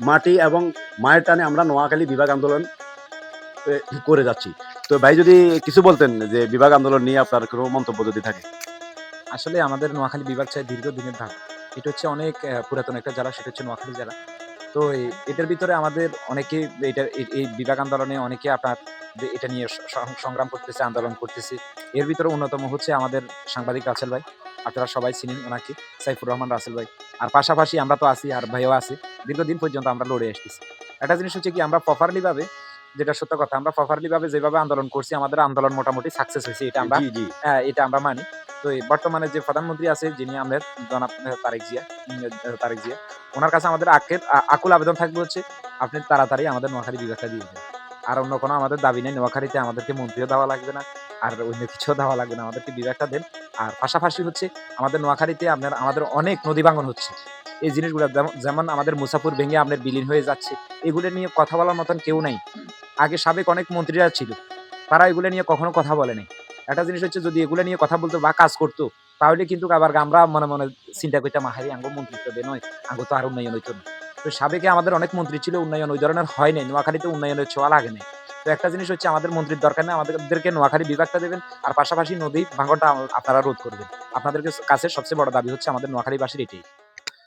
মাটি এবং মায়ের টানে আমরা নোয়াখালী বিভাগ আন্দোলন করে যাচ্ছি। তো ভাই যদি কিছু বলতেন যে বিভাগ আন্দোলন নিয়ে আপনার কোনো মন্তব্য যদি থাকে? আসলে আমাদের নোয়াখালী বিভাগ চাই দীর্ঘদিনের ধারা। এটা হচ্ছে অনেক পুরাতন একটা জেলা, সেটা হচ্ছে নোয়াখালী জেলা। তো এটার ভিতরে আমাদের অনেকেই এই বিভাগ আন্দোলনে অনেকে আপনার এটা নিয়ে সংগ্রাম করতেছে, আন্দোলন করতেছে। এর ভিতরে অন্যতম হচ্ছে আমাদের সাংবাদিক রাসেল ভাই। আপনারা সবাই চিনেন উনাকে, সাইফুর রহমান রাসেল ভাই। আর পাশাপাশি আমরা তো আছি, আর ভাইও আছে। দীর্ঘদিন পর্যন্ত আমরা লড়ে আসতেছি। একটা জিনিস হচ্ছে কি, আমরা প্রপারলি ভাবে, যেটা সত্য কথা, আমরা প্রপারলি ভাবে যেভাবে আন্দোলন করছি, আমাদের আন্দোলন মোটামুটি সাকসেস হইছে। জি, জি। এটা আমরা মানি। তো এই বর্তমানে যে প্রধানমন্ত্রী আছে, যিনি আমাদের জনাব তারেক জিয়া, তারেক জিয়া। উনার কাছে আমাদের আকুল আবেদন থাকবে হচ্ছে, আপনি তাড়াতাড়ি আমাদের নোয়াখালী বিভাগটা দিয়ে দেন। আর অন্য কোনো আমাদের দাবি নেই। নোয়াখালীতে আমাদেরকে মন্ত্রীও দেওয়া লাগবে না। আর অন্য কিছুও দেওয়া লাগবে না। আমাদেরকে বিভাগটা দেন। আর পাশাপাশি হচ্ছে আমাদের নোয়াখালীতে আমাদের অনেক নদী ভাঙন হচ্ছে। এই জিনিসগুলা যেমন আমাদের মুসাপুর ভেঙে আপনার বিলীন হয়ে যাচ্ছে। এগুলো নিয়ে কথা বলার মতন কেউ নাই। আগে সাবেক অনেক মন্ত্রীরা ছিল। তারা এগুলো নিয়ে কখনো কথা বলে নাই। একটা জিনিস হচ্ছে, যদি এগুলো নিয়ে কথা বলতো বা কাজ করতো, তাহলে কিন্তু আবার আমরা মনে, মনে চিন্তা করতাম, আহারে আঙ্গো মন্ত্রিত্ব দেন হয়, আঙ্গো তো আর উন্নয়ন হইতো না। তো সাবেকে আমাদের অনেক মন্ত্রী ছিল, উন্নয়ন ওই ধরনের হয় নাই। নোয়াখালীতে উন্নয়নের ছোঁয়া লাগে নাই। তো একটা জিনিস হচ্ছে, আমাদের মন্ত্রীর দরকার নেই, আমাদেরকে নোয়াখালী বিভাগটা দেবেন। আর পাশাপাশি নদী ভাঙনটা আপনারা রোধ করবেন। আপনাদের কাছে সবচেয়ে বড় দাবি হচ্ছে আমাদের নোয়াখালীবাসীর এটাই।